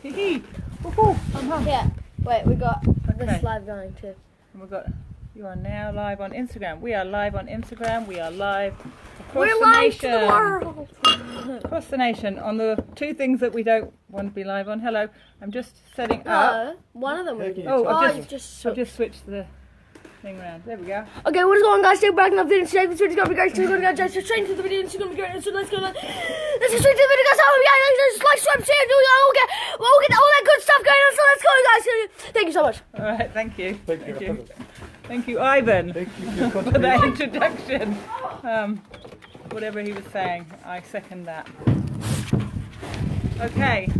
Hee hee. Woohoo. Yeah. Wait, we got this live going too. And we've got. You are now live on Instagram. We are live on Instagram. We are live across We're the live nation. to the world. Across the nation on the two things that we don't want to be live on. Hello. I'm just setting up. One of them we did. I've just switched the thing around. There we go. Okay, what is going on, guys? Stay back in the video today. This video's gonna be great. We're gonna go straight into the video. It's gonna be great. So let's go. Let's go straight to the video, guys. Oh yeah, let's like, subscribe, share, do we'll get all that good stuff going on. So let's go, guys. Thank you so much. All right. Thank you. Thank you, Ivan. Thank you for that introduction. Whatever he was saying, I second that. Okay.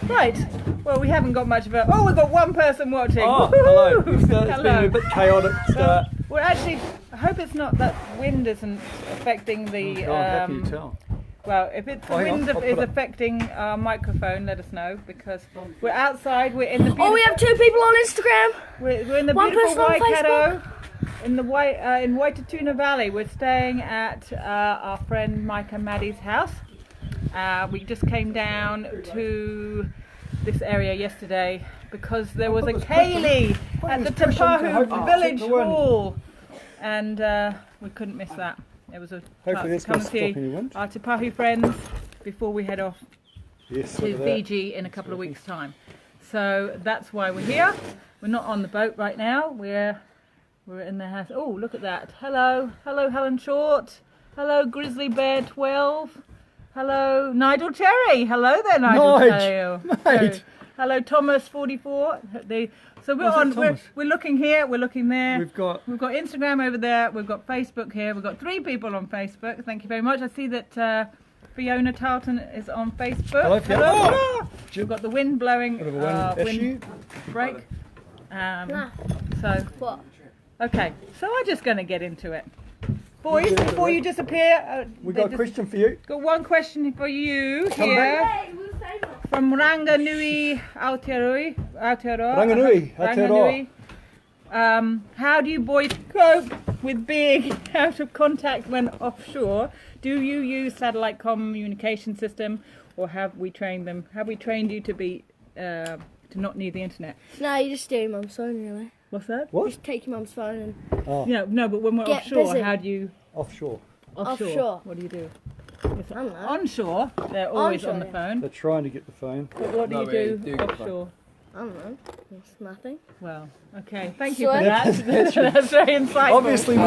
Right. Well, we haven't got much of a... Oh, we've got one person watching. Oh, Woo-hoo! hello. It's been a bit chaotic start. Well, actually, I hope it's not that wind isn't affecting the... how can you tell? Well, if it's the wind is affecting our microphone, let us know, because we're outside, we're in the beautiful... Oh, we have 2 people on Instagram. We're in the beautiful Waikato, in the in Waitatuna Valley. We're staying at our friend Mike and Maddie's house. We just came down to this area yesterday because there was a ceilidh at the Tapahu Village Hall, and we couldn't miss that. It was a Hopefully this come won't and see stop anyone. our Tapahu friends before we head off to Fiji in a couple of weeks' time. So that's why we're here. We're not on the boat right now. We're in the house. Oh, look at that! Hello, Helen Short. Hello, Grizzly Bear 12. Hello, Nigel Cherry. Hello there, Nigel Cherry. Hello, Thomas 44. So we're on. We're looking here. We're looking there. We've got Instagram over there. We've got Facebook here. We've got 3 people on Facebook. Thank you very much. I see that Fiona Tarleton is on Facebook. Hello, Fiona. Hello. We've got the wind blowing. Bit of a wind break. So what? Okay. So I'm just going to get into it. Boys, before you disappear, we got a question for you. Got one question for you Come here back. from Ranganui Aotearoa. Ranganui Aotearoa. How do you boys cope with being out of contact when offshore? Do you use satellite communication system, or have we trained them? Have we trained you to be to not need the internet? No, you just steal your mum's phone, really. What's that? What? Just take your mum's phone and... Oh. Yeah, no, but when we're offshore, how do you... Offshore. Offshore. What do you do? I don't know. Onshore, they're always Onshore, on the phone. They're trying to get the phone. But what do you do offshore? I don't know. It's nothing. Well, okay. Thank you for that. That's very insightful. Obviously, we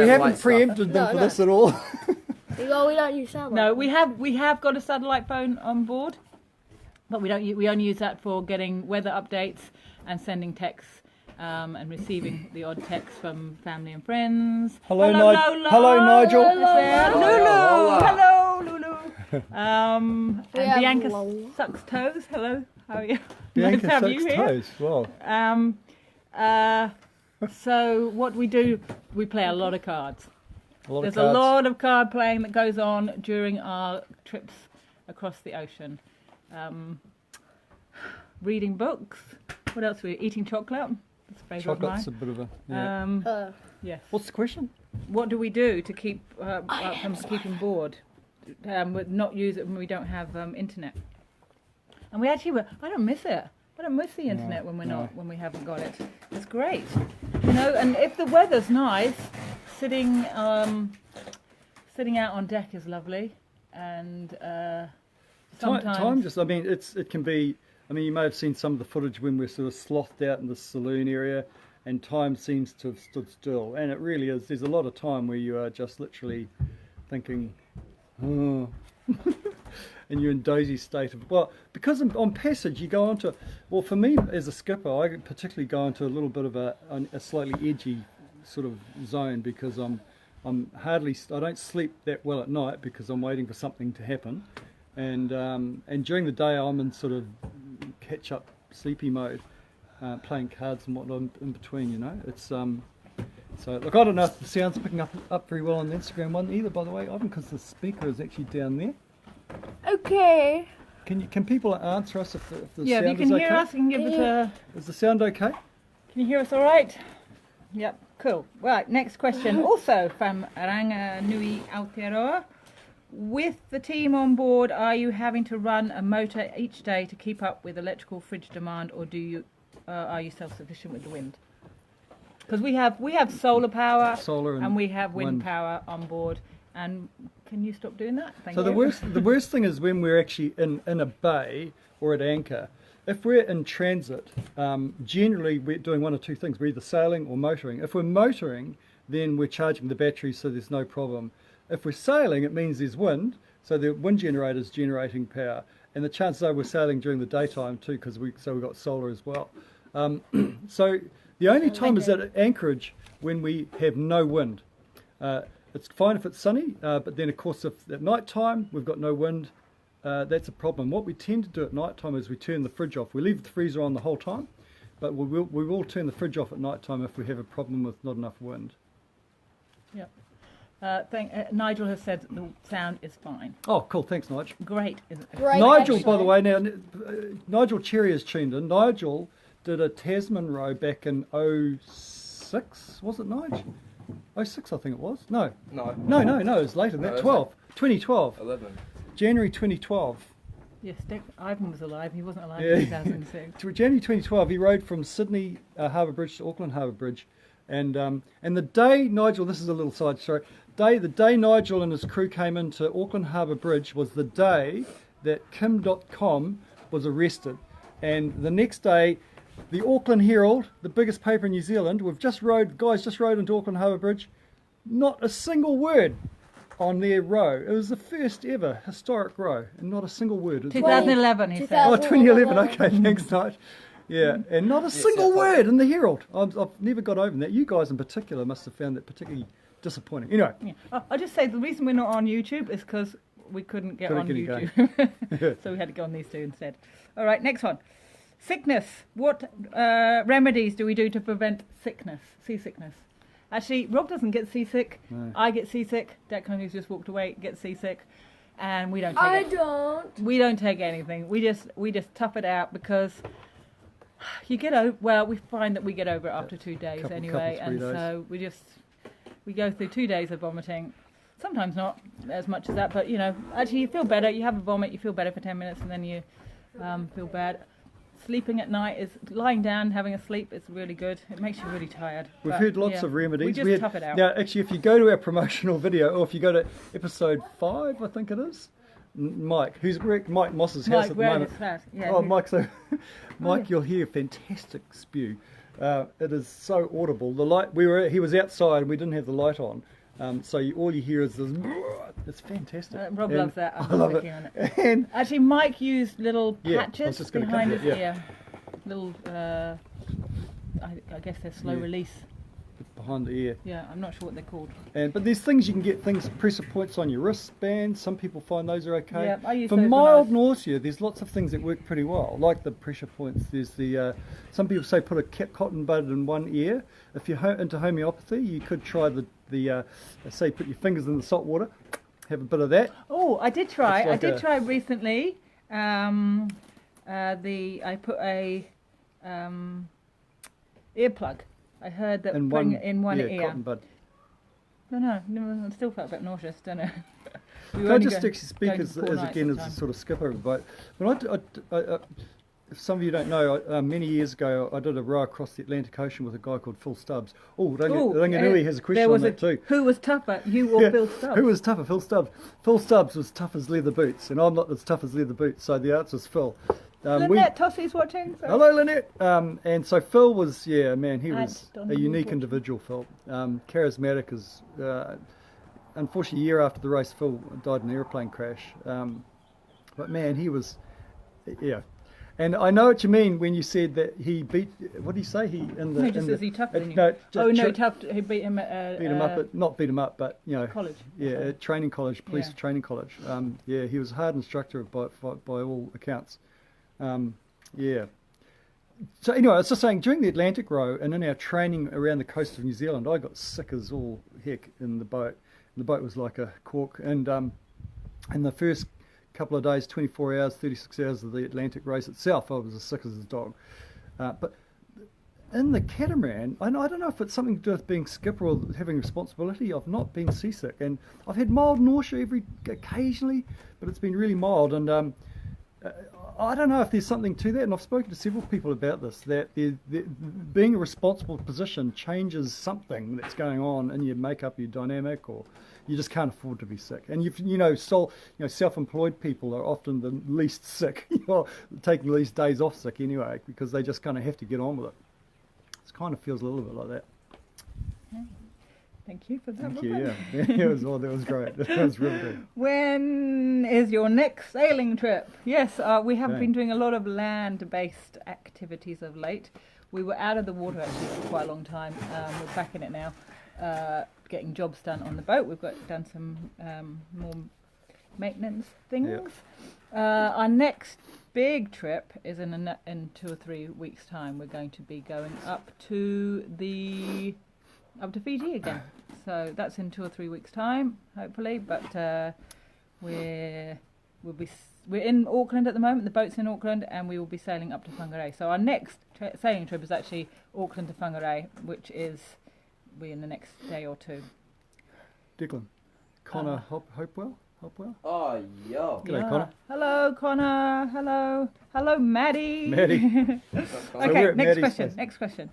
haven't preempted them for this at all. Well, we don't use satellite. No, we have got a satellite phone on board, but we only use that for getting weather updates and sending texts. And receiving the odd text from family and friends. Hello, Nigel. Hello, Lulu. And Bianca sucks toes. Hello, how are you? Bianca nice to have sucks you here. toes. Wow. So what we do, we play a lot of cards. There's a cards. lot of card playing that goes on during our trips across the ocean. Reading books. What else? We're eating chocolate. Chocolate's a bit of a... Yes. What's the question? What do we do to keep from keeping bored? Not use it when we don't have internet. And we actually I don't miss it. I don't miss the internet when we haven't got it. It's great, you know. And if the weather's nice, sitting out on deck is lovely. And sometimes I mean, it can be. I mean, you may have seen some of the footage when we're sort of slothed out in the saloon area, and time seems to have stood still. And it really is. There's a lot of time where you are just literally thinking, oh, and you're in dozy state of, well, because on passage you go on to, well, for me as a skipper, I particularly go into a little bit of a slightly edgy sort of zone, because I don't sleep that well at night because I'm waiting for something to happen. And during the day I'm in sort of catch-up sleepy mode, playing cards and whatnot in between, you know. It's so look, I don't know if the sound's picking up very well on the Instagram one either, by the way, Ivan, because the speaker is actually down there. Okay. Can people answer us if the sound is okay? Yeah, if you can hear us, you can give us a... Is the sound okay? Can you hear us all right? Yep, cool. Right, next question, also from Ranganui Aotearoa. with the team on board, are you having to run a motor each day to keep up with electrical fridge demand, or are you self-sufficient with the wind? Because we have solar power, and we have wind power on board. And can you stop doing that? Thank you. The worst thing is when we're actually in a bay or at anchor. If we're in transit, generally we're doing one or two things. We're either sailing or motoring. If we're motoring, then we're charging the batteries, so there's no problem. If we're sailing, it means there's wind, so the wind generator is generating power, and the chances are we're sailing during the daytime too, because we've got solar as well. So the only time is at anchorage when we have no wind. It's fine if it's sunny, but then of course if at night time we've got no wind, that's a problem. What we tend to do at night time is we turn the fridge off. We leave the freezer on the whole time, but we will turn the fridge off at night time if we have a problem with not enough wind. Yeah. Nigel has said the sound is fine. Oh, cool. Thanks, Nigel. Great. Isn't it? Great, Nigel, actually. by the way, now, Nigel Cherry has tuned in. Nigel did a Tasman row back in 06, was it, Nigel? 06, I think it was. No, it was later than that. 2012. 11. January 2012. Yes, Ivan was alive. He wasn't alive Yeah. in 2006. January 2012, he rode from Sydney Harbour Bridge to Auckland Harbour Bridge. And the day Nigel, this is a little side story, the day Nigel and his crew came into Auckland Harbour Bridge was the day that Kim.com was arrested. And the next day, the Auckland Herald, the biggest paper in New Zealand, guys just rode into Auckland Harbour Bridge, not a single word on their row. It was the first ever historic row, and not a single word. 2011, he said. Oh, 2011, okay, thanks, Nigel. Yeah, and not a single word in the Herald. I've never got over that. You guys in particular must have found that particularly disappointing. Anyway. Yeah. I'll just say the reason we're not on YouTube is because we couldn't get on YouTube. So we had to go on these two instead. All right, next one. Sickness. What remedies do we do to prevent seasickness? Actually, Rob doesn't get seasick. No. I get seasick. Declan, who's just walked away, gets seasick. And we don't take We don't take anything. We just tough it out because you get over. Well, we find that we get over it after 2 days anyway, and so we go through 2 days of vomiting. Sometimes not as much as that, but actually you feel better. You have a vomit, you feel better for 10 minutes, and then you feel bad. Sleeping at night lying down, having a sleep is really good. It makes you really tired. We've heard lots of remedies. We just tough it out. Now, actually, if you go to our promotional video, or if you go to episode 5, I think it is. Mike Moss's house at the moment. Yeah, Mike, you'll hear fantastic spew. It is so audible. The light he was outside and we didn't have the light on, so all you hear is this. It's fantastic. Rob loves that. I love it. And actually, Mike used little patches behind his ear. Little, I guess they're slow release. Behind the ear. Yeah, I'm not sure what they're called. But there's things you can get, pressure points on your wristbands. Some people find those are okay. Yeah, I use for those mild nausea, there's lots of things that work pretty well, like the pressure points. There's the some people say put a cotton bud in one ear. If you're into homeopathy, you could try the say put your fingers in the salt water, have a bit of that. Oh, I did try. I did try recently. I put a earplug. I heard that putting it in one ear. Cotton bud. No, I still felt a bit nauseous. Don't know. Can I just actually speak as again as a sort of skipper of the boat? When if some of you don't know, many years ago I did a row across the Atlantic Ocean with a guy called Phil Stubbs. Ranganui has a question on that too. Who was tougher, you or Phil Stubbs? Who was tougher, Phil Stubbs? Phil Stubbs was tough as leather boots, and I'm not as tough as leather boots, so the answer's Phil. Lynette Tossie's watching. Sorry. Hello, Lynette. And so Phil was, he was a unique individual, Phil. Charismatic as, unfortunately, a year after the race, Phil died in an aeroplane crash. But man, he was, And I know what you mean when you said that he beat, what did he say? He is he tougher than you? He beat him at... not beat him up, but, college. Yeah, at training college, police training college. He was a hard instructor by all accounts. So anyway, I was just saying, during the Atlantic row and in our training around the coast of New Zealand, I got sick as all heck in the boat. And the boat was like a cork. And in the first couple of days, 24 hours, 36 hours of the Atlantic race itself, I was as sick as a dog. But in the catamaran, I don't know if it's something to do with being skipper or having responsibility of not being seasick. And I've had mild nausea occasionally, but it's been really mild. And I don't know if there's something to that. And I've spoken to several people about this, that being a responsible position changes something that's going on in your makeup, your dynamic, or you just can't afford to be sick. And self-employed people are often the least sick, taking the least days off sick anyway, because they just kind of have to get on with it. It kind of feels a little bit like that. Okay. Thank you for that. Thank you. Yeah, that was great. That was really good. When is your next sailing trip? Yes, we have Okay. been doing a lot of land-based activities of late. We were out of the water actually for quite a long time. We're back in it now, getting jobs done on the boat. We've done some more maintenance things. Our next big trip is in 2 or 3 weeks' time. We're going to be going up to Fiji again. So that's in 2 or 3 weeks' time, hopefully. But we're in Auckland at the moment. The boat's in Auckland, and we will be sailing up to Whangarei. So our next sailing trip is actually Auckland to Whangarei, which is in the next day or two. Declan, Connor Hopewell. Oh, yo. G'day, Connor. Hello, Connor. Hello, Maddie. Maddie. Okay, next question.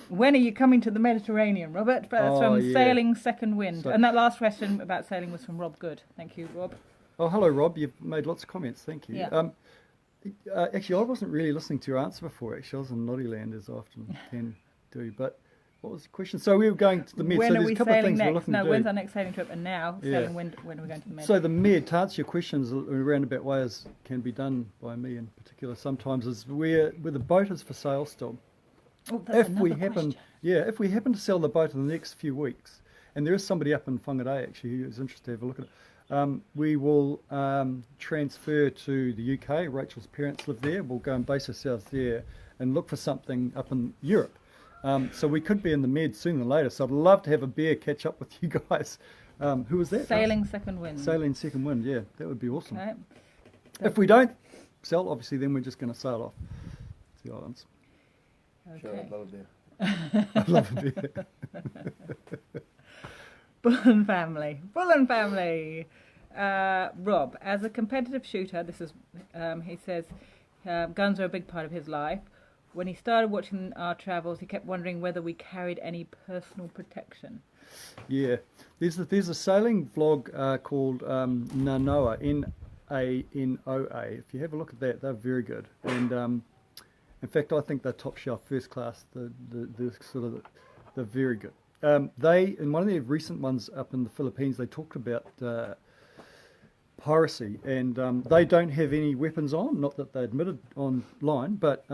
When are you coming to the Mediterranean, Robert? That's from Sailing Second Wind. And that last question about sailing was from Rob Good. Thank you, Rob. Oh, hello, Rob. You've made lots of comments. Thank you. Yeah. Actually, I wasn't really listening to your answer before. Actually, I was in Noddyland as I often can do. But what was the question? So we were going to the Med. When So are there's we a couple of sailing things we're next? looking No, to do. when's our next sailing trip? And now, Yeah. sailing when are we going to the Med? So the Med, to answer your questions in a roundabout way, as can be done by me in particular sometimes, is where the boat is for sale still. Oh, that's If we another happen, question. if we happen to sell the boat in the next few weeks, and there is somebody up in Whangarei actually who is interested to have a look at it, we will transfer to the UK. Rachel's parents live there. We'll go and base ourselves there and look for something up in Europe. So we could be in the Med sooner than later. So I'd love to have a beer catch up with you guys. Who was that? Sailing Second Wind. Sailing Second Wind. Yeah, that would be awesome. Okay. If we don't sell, obviously, then we're just going to sail off to the islands. Sure, Okay. I'd love a beer. I'd love a beer. Bullen family. Rob, as a competitive shooter, this is he says guns are a big part of his life. When he started watching our travels, he kept wondering whether we carried any personal protection. Yeah, there's a sailing vlog called Nanoa, Nanoa. If you have a look at that, they're very good. And in fact, I think they're top shelf, first class. They're very good. They, in one of their recent ones up in the Philippines, they talked about piracy, and they don't have any weapons on. Not that they admitted online, but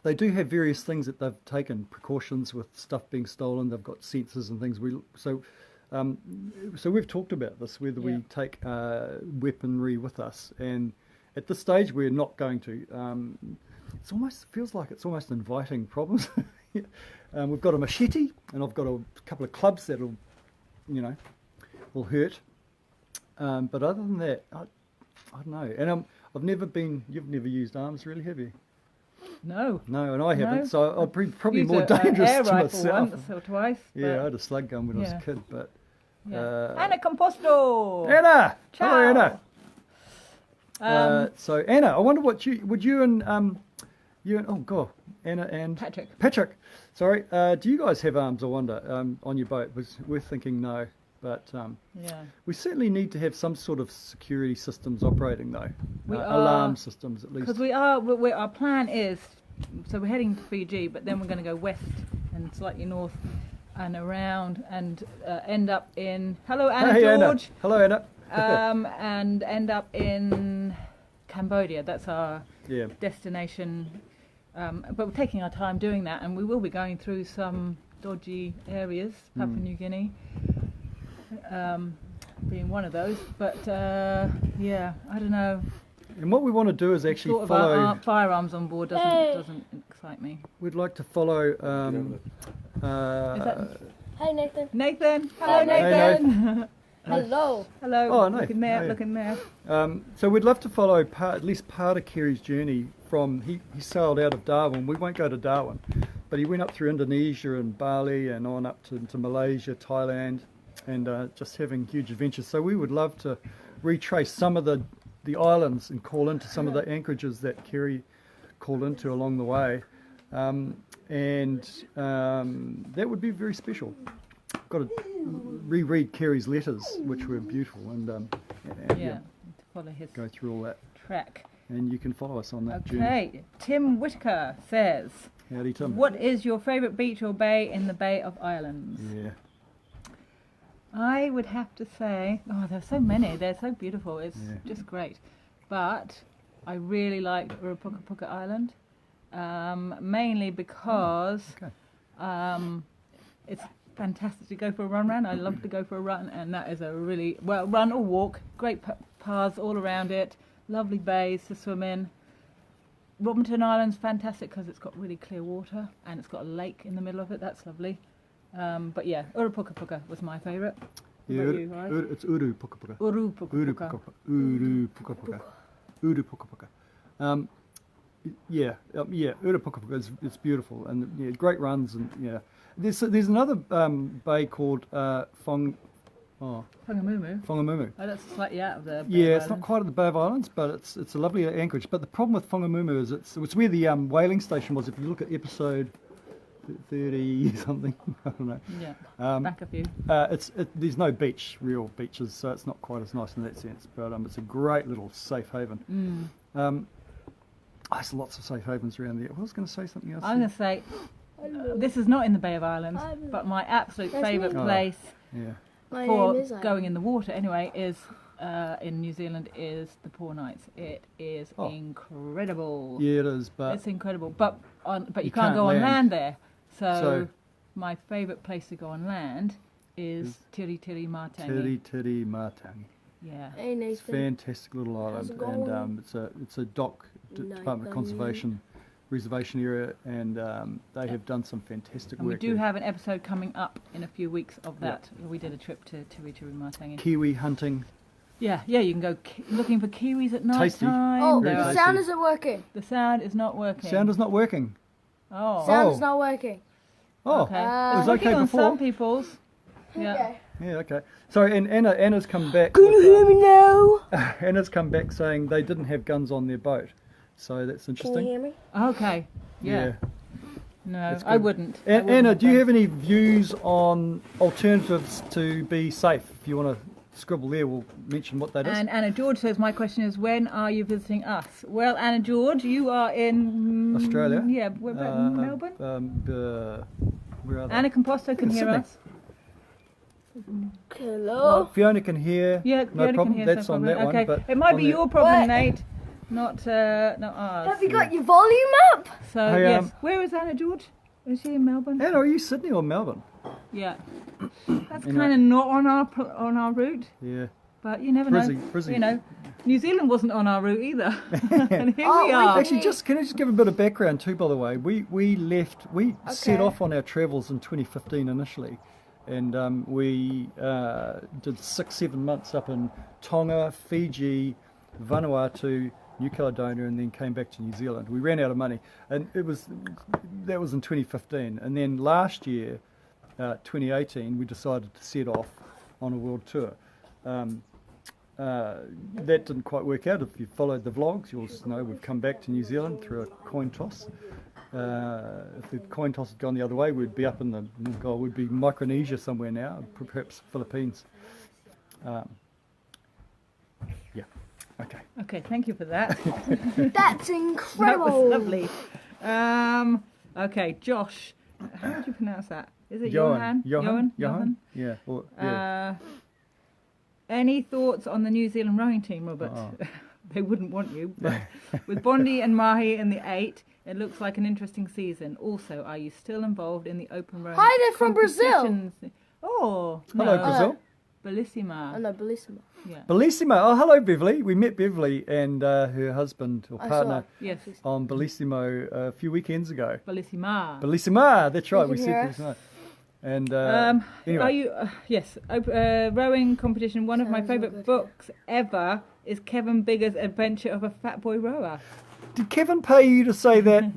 they do have various things that they've taken precautions with stuff being stolen. They've got sensors and things. So we've talked about this, whether we take weaponry with us, and at this stage we're not going to. It almost feels like it's almost inviting problems. We've got a machete, and I've got a couple of clubs that'll hurt. But other than that, I don't know. And you've never used arms, really, have you? No. No, and I haven't. No. So I'd be probably Used more a dangerous air to rifle myself. once or twice. Yeah, I had a slug gun when I was Yeah. a kid, but Yeah. Anna Composto. Anna, Ciao. hello Anna. So Anna, I wonder what you and Anna and Patrick. Sorry, do you guys have arms? I wonder on your boat? We're thinking no, but we certainly need to have some sort of security systems operating though. Alarm systems at least. Because our plan is, so we're heading to Fiji, but then we're going to go west and slightly north and around and end up in. Hello, Anna George. Anna. Hello, Anna. And end up in Cambodia. That's our destination. But we're taking our time doing that, and we will be going through some dodgy areas, Papua New Guinea being one of those. But I don't know. And what we want to do is actually Thought follow. about firearms on board doesn't excite me. We'd like to follow. Hi, Nathan. Nathan. Hello, Hey, Nathan. Hello. Hello. Oh, no. Looking there. Oh, yeah. Looking there. So we'd love to follow at least part of Kerry's journey from he sailed out of Darwin. We won't go to Darwin, but he went up through Indonesia and Bali and on up to Malaysia, Thailand, and just having huge adventures. So we would love to retrace some of the islands and call into some of the anchorages that Kerry called into along the way, and that would be very special. Got to reread Kerry's letters, which were beautiful, and To follow his go through all that. track. And you can follow us on that journey. Okay, Tim Whitaker says, Howdy, Tim. what is your favourite beach or bay in the Bay of Islands? Yeah. I would have to say, there's so many. They're so beautiful. It's Yeah. just great. But I really liked Urupuka Island, mainly because it's fantastic to go for a run around. I love to go for a run, and that is a really, run or walk. Great paths all around it. Lovely bays to swim in. Robinson Island's fantastic because it's got really clear water and it's got a lake in the middle of it. That's lovely. But yeah, Urupuka was my favourite. Yeah, What about you, guys? it's Urupuka. Urupuka. Urupuka. Urupuka it's beautiful and great runs and There's another bay called Whangamumu. Whangamumu. Oh, that's slightly out of the Bay Yeah, of it's not Islands. quite at the Bay of Islands, but it's a lovely anchorage. But the problem with Whangamumu is it's where the whaling station was. If you look at episode 30 something, I don't know. Yeah, back a few. There's no real beaches, so it's not quite as nice in that sense. But it's a great little safe haven. There's lots of safe havens around there. I was going to say something else. I'm going to say, this is not in the Bay of Islands, but my absolute favourite place My for name is going in the water anyway is in New Zealand is the Poor Knights. It is incredible. Yeah, it is, but It's incredible, but you You can't go can't on land. land there. So So- my favourite place to go on land is Tiri Matangi. Tiri Matangi. Yeah. Hey, It's a Nathan. fantastic little How's island, it and it's a DOC Department of Conservation reservation area, and they have done some fantastic And we work. do there. have an episode coming up in a few weeks of that. We did a trip to Tiri Matangi. Kiwi hunting. Yeah, you can go looking for kiwis at night Tasty. time. Oh, Very the tasty. sound isn't working. The sound is not working. Sound is not working. Oh. Sound Oh. is not working. Oh, Okay. it was It's working okay on before. some people's. Yeah. Okay. Yeah, okay. Sorry, and Anna's come back. Can you hear me now? Anna's come back saying they didn't have guns on their boat, so that's Can you interesting. hear me? Okay. Yeah. No, That's I good. wouldn't. Anna, do you have any views on alternatives to be safe? If you want to scribble there, we'll mention what that is. And Anna George says, my question is, when are you visiting us? Well, Anna George, you are in Australia. Yeah, where about Melbourne? Where are they? Anna Composto can hear Sydney. us. Hello? Fiona can hear. Yeah, no Fiona problem. can hear. That's no on problem. that Okay, one. But it might on be the- your problem, What? Nate, not ours. Have you got your volume up? So Hey, yes, where is Anna George? Is she in Melbourne? Anna, are you Sydney or Melbourne? Yeah, that's Anyway. kind of not on our route, Yeah. but you never Brizzy, know. Brizzy. You know, New Zealand wasn't on our route either, and here Oh, we wait, are. Actually, can I just give a bit of background too, by the way? We set Okay. off on our travels in 2015 initially, and we did 6-7 months up in Tonga, Fiji, Vanuatu, New Caledonia, and then came back to New Zealand. We ran out of money, and that was in 2015. And then last year, 2018, we decided to set off on a world tour. That didn't quite work out. If you followed the vlogs, you'll know we've come back to New Zealand through a coin toss. If the coin toss had gone the other way, we'd be up in we'd be Micronesia somewhere now, perhaps Philippines. Yeah. Okay. Okay, thank you for that. That's That incredible. was lovely. Okay, Josh. How would you pronounce that? Is it Johan? Johan. Johan? Yeah. Or, yeah. Any thoughts on the New Zealand rowing team, Robert? Oh. They wouldn't want you, but with Bondi and Mahi in the 8, it looks like an interesting season. Also, are you still involved in the open rowing Hi, they're from Brazil. competitions? Oh, Hello, no. Brazil. Bellissima. Oh no, Bellissima. Yeah. Bellissimo. Oh, hello, Beverly. We met Beverly and her husband or I partner saw. Yes. on Bellissimo a few weekends ago. Bellissima. Bellissima. That's right. You We can said hear us? Bellissimo. And Are anyway, you? Yes, rowing competition. One of my Sounds all favourite good. books ever is Kevin Bigger's Adventure of a Fat Boy Rower. did Kevin pay you to say that?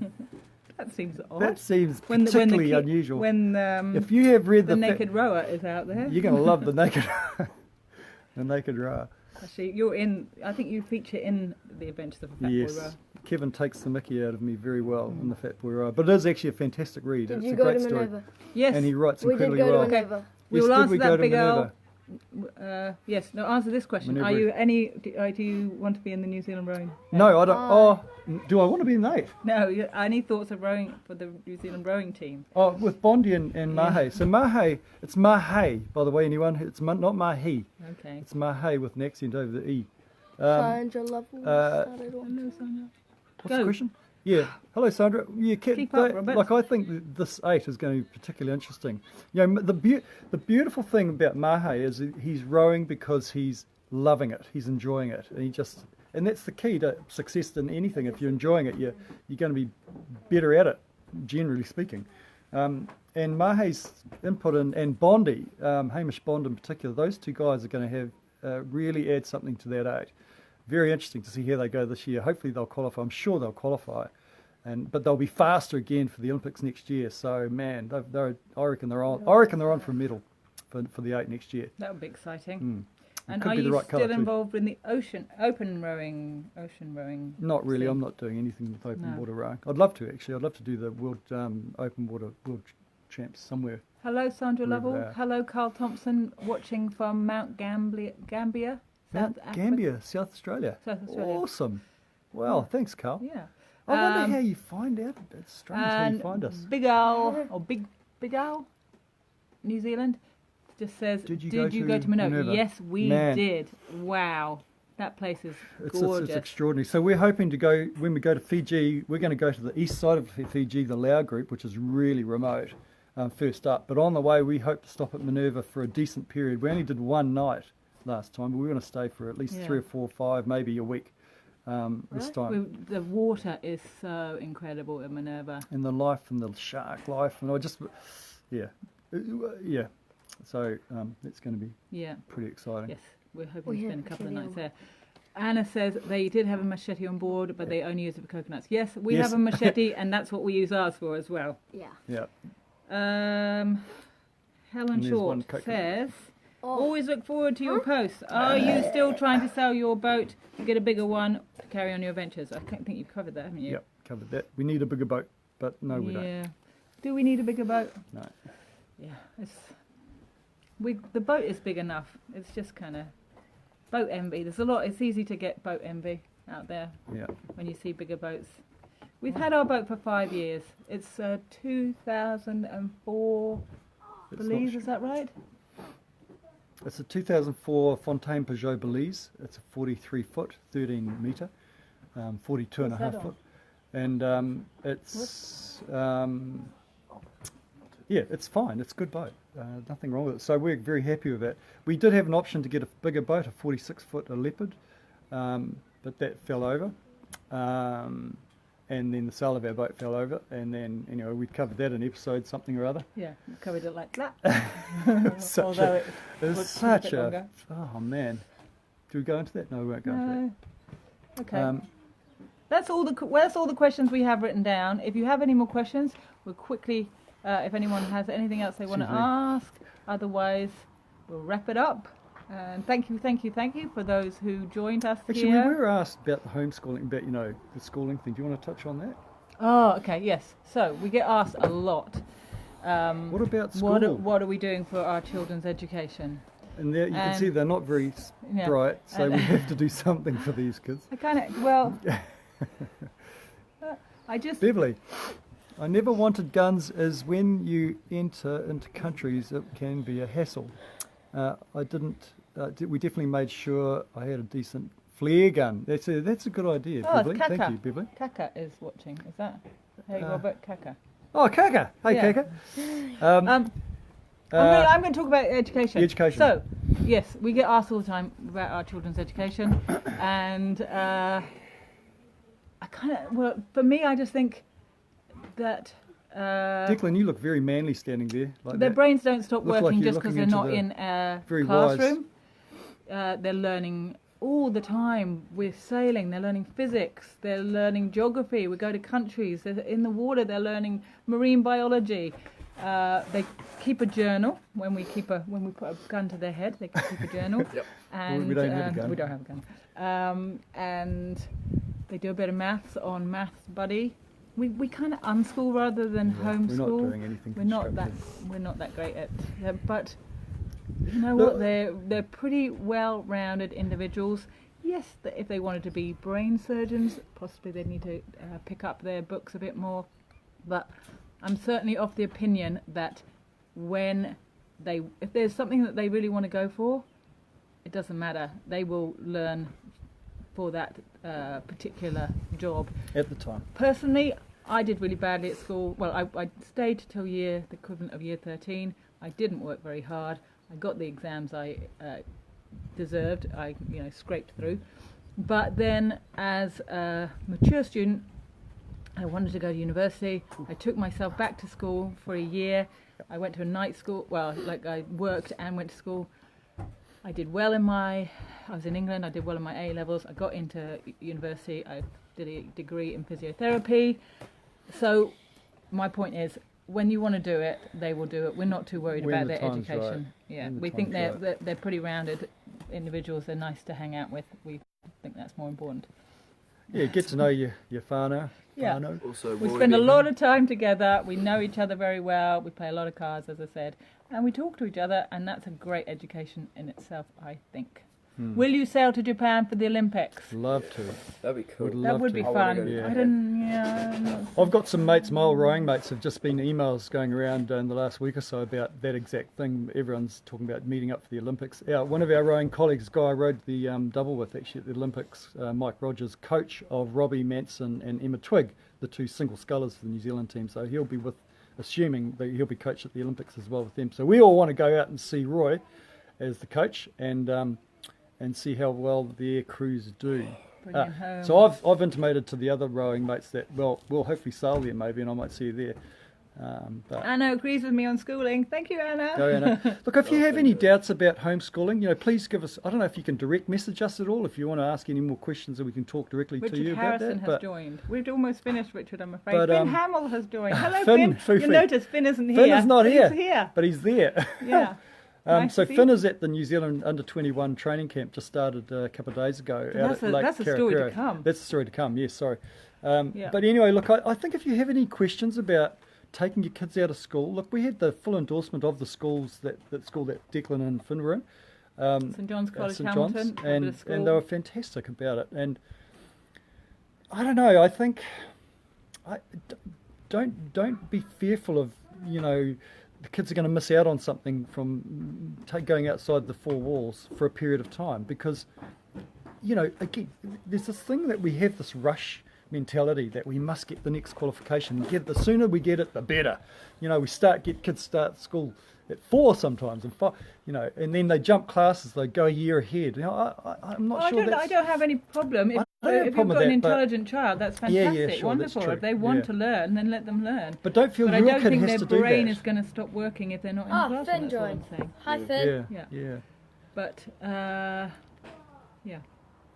That seems odd. That seems When the particularly unusual. When if you have read the naked rower is out there, you're going to love the naked the naked rower. Actually, you're in. I think you feature in the Adventures of a Fat Boy Rower. Kevin takes the mickey out of me very well in the Fat Boy Rower, but it is actually a fantastic read. Did It's you a go great to story, Minerva? Yes, and he writes We did incredibly go well. to Minerva. we Yes, will did answer we go that to big Minerva? yes. No, answer this question. Minerva. Are you do you want to be in the New Zealand rowing? No, I don't. Oh, do I want to be in that? No. Any thoughts of rowing for the New Zealand rowing team? Oh, with Bondi and Mahe. So Mahe, it's Mahe, by the way. Anyone? It's not Mahi. Okay. It's Mahe with an accent over the e. Sandra Lovell started on. Hello, Sonia. What's Go. the question? Yeah. Hello, Sandra. Yeah, Keep up, Robert. like I think this 8 is going to be particularly interesting. You know, the beautiful thing about Mahe is that he's rowing because he's loving it. He's enjoying it, and that's the key to success in anything. If you're enjoying it, you're going to be better at it, generally speaking. And Mahe's input and Bondi, Hamish Bond in particular, those two guys are going to have really add something to that 8. Very interesting to see how they go this year. Hopefully they'll qualify. I'm sure they'll qualify, but they'll be faster again for the Olympics next year. So man, I reckon they're on. I reckon they're on for a medal for the 8 next year. That would be exciting. And could are be the you right colour still too. involved in the ocean rowing? Not really. scene? I'm not doing anything with open No. water rowing. I'd love to actually. I'd love to do the world open water world champs somewhere. Hello, Sandra Wherever Lovell. they are. Hello, Carl Thompson, watching from Mount Gambier, Mount South Gambier, South Australia. South Australia. Awesome. Wow, thanks, Carl. Yeah. I wonder how you find out. It's strange how you And find us. Big Owl, or Big Owl, New Zealand, just says, Did you go to Minerva? Minerva? Yes, we Man. did. Wow. That place is It's gorgeous. extraordinary. So we're hoping to go, when we go to Fiji, we're going to go to the east side of Fiji, the Lau group, which is really remote, first up. But on the way, we hope to stop at Minerva for a decent period. We only did one night last time, but we're going to stay for at least 3 or 4 or 5, maybe a week this time. The water is so incredible in Minerva. And the life and the shark life. And I just, yeah. So it's going to be pretty exciting. Yes, we're hoping We to have spend a couple of machete nights on. there. Anna says they did have a machete on board, but they only use it for coconuts. Yes, we Yes. have a machete, and that's what we use ours for as well. Yeah. Yeah. Helen And there's one Short coconut. says, Oh. always look forward to your posts. Are you still trying to sell your boat to get a bigger one to carry on your adventures? I think you've covered that, haven't you? Yep, covered that. We need a bigger boat, but no, we don't. Yeah. Do we need a bigger boat? No. Yeah, the boat is big enough. It's just kind of boat envy. There's a lot. It's easy to get boat envy out there Yeah. when you see bigger boats. We've had our boat for 5 years. It's 2004 It's Belize, not- is that right? It's a 2004 Fontaine Peugeot Belize. It's a 43 foot, 13 metre, 42 and a What's half that foot. And it's, yeah, it's fine. It's a good boat. Nothing wrong with it. So we're very happy with that. We did have an option to get a bigger boat, a 46 foot, a Leopard, but that fell over. And then the sail of our boat fell over, and then anyway we covered that in episode something or other. Yeah, we covered it like that. Such Although it It's was such bit a longer. oh man. Do we go into that? No, we won't go into No. Okay. that. That's all the questions we have written down. If you have any more questions, we'll quickly, if anyone has anything else they want to Excuse me. ask. Otherwise, we'll wrap it up. And thank you for those who joined us Actually, here. we were asked about the homeschooling, about the schooling thing. Do you want to touch on that? Oh, okay, yes. So we get asked a lot. What about school? What are we doing for our children's education? And there, you can see they're not very Yeah. bright, so And- we have to do something for these kids. I kind of I just Beverly, I never wanted guns as when you enter into countries it can be a hassle. I didn't. We definitely made sure I had a decent flare gun. That's a good idea, Oh, it's Beverly. Kaka. Thank you, Beverly. Kaka is watching. Is that? Hey, Robert, Kaka. Oh, Kaka. Hey, Yeah. Kaka. I'm going to talk about education. Education. So, yes, we get asked all the time about our children's education, and for me, I just think that Declan, you look very manly standing there. Like their that. brains don't stop Looks like working you're just because looking they're into not the in a very wise. classroom. They're learning all the time. We're sailing, they're learning physics, they're learning geography. We go to countries, they're in the water, they're learning marine biology. They keep a journal when we put a gun to their head. They can keep a journal. Yep. And We don't have a gun. We don't have a gun. And they do a bit of maths on Maths Buddy. We kind of unschool rather than homeschool. We're not doing anything We're not that great at. But you know Look, what? They're pretty well-rounded individuals. Yes, if they wanted to be brain surgeons, possibly they'd need to pick up their books a bit more. But I'm certainly of the opinion that if there's something that they really want to go for, it doesn't matter. They will learn for that particular job. At the time. Personally, I did really badly at school. Well, I stayed till the equivalent of year 13. I didn't work very hard. I got the exams I deserved. I scraped through. But then, as a mature student, I wanted to go to university. I took myself back to school for a year. I went to a night school. Well, I worked and went to school. I did well I was in England. I did well in my A levels. I got into university. I did a degree in physiotherapy. So my point is, when you want to do it, they will do it. We're not too worried about their education. Right. Yeah, we think they're pretty rounded individuals. They're nice to hang out with. We think that's more important. Yeah, get to know your whānau. Yeah. Also, We spend a lot of time together. We know each other very well. We play a lot of cards, as I said, and we talk to each other, and that's a great education in itself, I think. Will you sail to Japan for the Olympics? Love to. That'd be cool. Would That love would be to. I wanna fun. go to Yeah. I didn't. Yeah. I've got some mates, my old rowing mates, have just been emails going around in the last week or so about that exact thing. Everyone's talking about meeting up for the Olympics. One of our rowing colleagues, guy I rowed the double with actually at the Olympics, Mike Rogers, coach of Robbie Manson and Emma Twigg, the two single scullers for the New Zealand team. So he'll be assuming that he'll be coach at the Olympics as well with them. So we all want to go out and see Roy as the coach and see how well the air crews do. Bring him home. So I've intimated to the other rowing mates that we'll hopefully sail there maybe, and I might see you there. But Anna agrees with me on schooling. Thank you, Anna. go, Anna. Look, if you have any doubts about homeschooling, please give us. I don't know if you can direct message us at all. If you want to ask any more questions, that we can talk directly Richard to you Harrison about that. has joined. We've almost finished, Richard, I'm afraid. But, Finn Hamill has joined. Hello, Finn, Finn. You notice Finn isn't here. Finn is not but here, He's here. but he's there. Yeah. Nice So to see Finn you. is at the New Zealand Under-21 training camp, just started a couple of days ago. So out that's at a- Lake that's a story to Karakura. come. That's the story to come, yes, sorry. Yeah. But anyway, look, I think if you have any questions about taking your kids out of school, look, we had the full endorsement of the schools, that school that Declan and Finn were in. St John's College, St. Hamilton. John's, lovely school. and they were fantastic about it. And I don't know, I think, don't be fearful of, the kids are going to miss out on something from going outside the four walls for a period of time, because, again, there's this thing that we have, this rush mentality that we must get the next qualification. The sooner we get it, the better. Kids start school at 4 sometimes, and 5, and then they jump classes, they go a year ahead. I'm not sure. I don't have any problem. If I don't have a you've problem got with an that, but- intelligent child, that's Yeah, fantastic, sure, that's wonderful. true. If they want Yeah. to learn, then let them learn. But don't feel But I your don't kid think has their to do brain that. is going to stop working if they're not in Ah, class. Finn that's what I'm joined. saying. Hi, Finn. Yeah. But, yeah.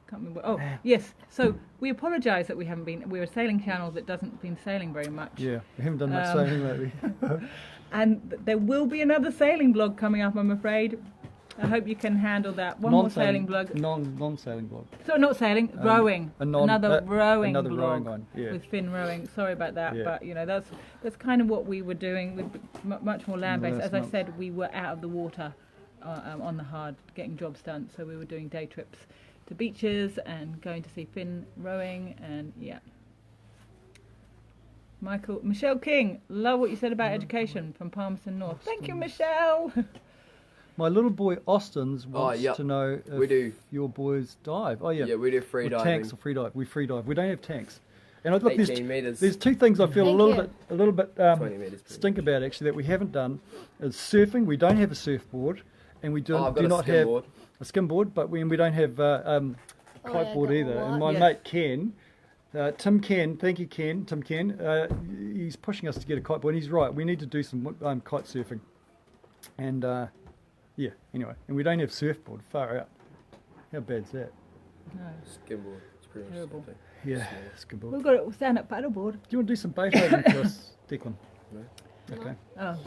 Can't remember. Oh, yes. So we apologise that we haven't been. We're a sailing channel that doesn't been sailing very much. Yeah, we haven't done much sailing lately. And there will be another sailing blog coming up, I'm afraid. I hope you can handle that. One more sailing blog. Non-sailing blog. So not sailing, rowing. Another rowing another blog rowing one, yeah. with Finn rowing. Sorry about that, Yeah. but that's kind of what we were doing. With much more land-based. last As I month. said, we were out of the water on the hard, getting jobs done. So we were doing day trips to beaches and going to see Finn rowing, and yeah. Michelle King, love what you said about education from Palmerston North. Thank you, Michelle. My little boy Austin's wants yeah. to know if We do. your boys dive. Oh yeah. Yeah, we do free Or diving. tanks or free dive. We free dive. We don't have tanks. And look, 18 metres. there's two things I feel Thank a little bit 20 metres. stink about actually that we haven't done is surfing. We don't have a surfboard, and we do, I've got do a not have skimboard. a skimboard, but we don't have kiteboard got either. one. And my Yes. mate Ken. Tim Ken, thank you Ken, Tim Ken, he's pushing us to get a kiteboard, and he's right, we need to do some kite surfing. And yeah, anyway, and we don't have surfboard, far out. How bad's that? No. Skimboard. It's pretty much Terrible. the same thing. Yeah, skimboard. We've got a stand-up paddleboard. Do you want to do some Beethoven for us, Declan? No. Okay. Oh.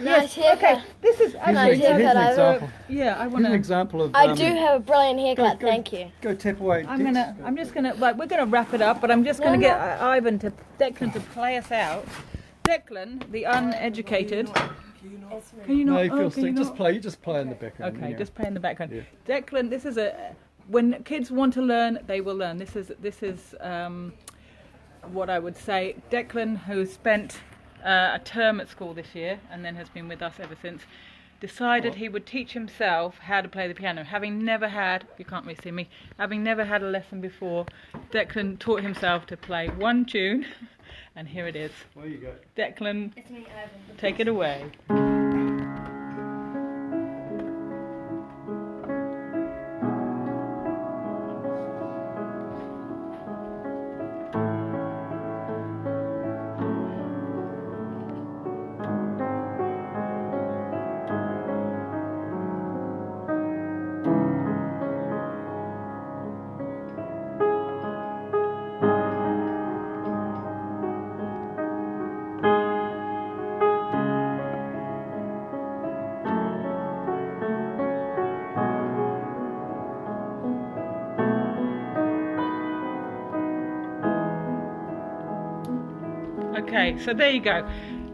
Nice haircut. Okay, this is Here's an, Nice here's an haircut, example. yeah. I Here's want an to. example of. I do have a brilliant haircut, go- thank you. Go tap away. I'm just gonna. Right, we're gonna wrap it up, but I'm just gonna No, get Declan to play us out. Declan, the uneducated. Can you not? No, you feel can you sick. not? Just play in the background. Okay, yeah. just play in the background. Yeah. Declan, this is when kids want to learn, they will learn. This is what I would say. Declan, who spent a term at school this year and then has been with us ever since, decided he would teach himself how to play the piano. Having never had, you can't really see me, having never had a lesson before, Declan taught himself to play one tune, and here it is. There you go. Declan, take it away. Okay, so there you go.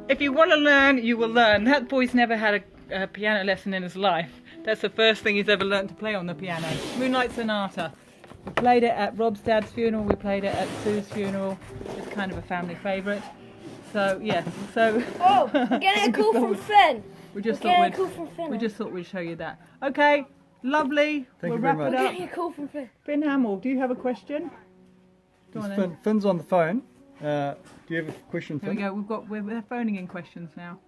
If you want to learn, you will learn. That boy's never had a piano lesson in his life. That's the first thing he's ever learned to play on the piano. Moonlight Sonata. We played it at Rob's dad's funeral, we played it at Sue's funeral. It's kind of a family favourite. So, yeah, so... Oh, we're getting a call from Finn. we just We're thought getting a call from Finn. we just thought we'd show you that. Okay, lovely. Thank we'll you very wrap it much. up. Getting a call from Finn. Finn Hamill, do you have a question? Go on then. Finn's on the phone. Do you have a question, Here we Finn? go. We're phoning in questions now.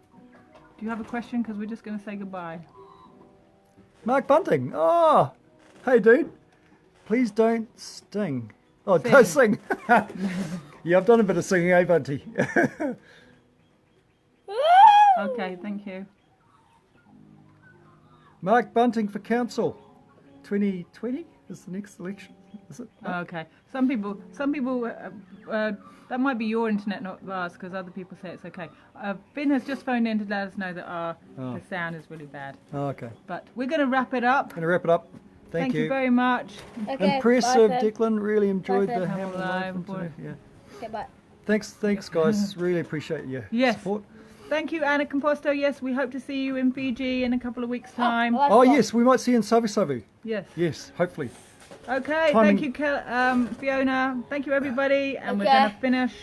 Do you have a question? Because we're just going to say goodbye. Mark Bunting. Oh, hey, dude. Please don't sting. Oh, Sing. don't sing. Yeah, I've done a bit of singing, eh, Bunty? Okay, thank you. Mark Bunting for council. 2020 is the next election, is it? Okay. Some people. That might be your internet, not ours, because other people say it's okay. Finn has just phoned in to let us know that the sound is really bad. Oh, okay. But we're going to wrap it up. Going to wrap it up. Thank you. very much. Okay, Impressive, bye, Finn. Declan. Really enjoyed Bye, the Finn. Hamilton Bye, Live bye. today. Yeah. Okay, bye. Thanks, guys. Really appreciate your Yes. support. Thank you, Anna Composto. Yes, we hope to see you in Fiji in a couple of weeks' time. well, Oh, That's yes, we might see you in Savu Savu. Yes. Yes, hopefully. Okay, Timing- thank you, Fiona. Thank you, everybody. And we're Okay. going to finish.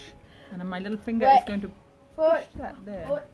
And my little finger Wait. is going to What? push that there. What?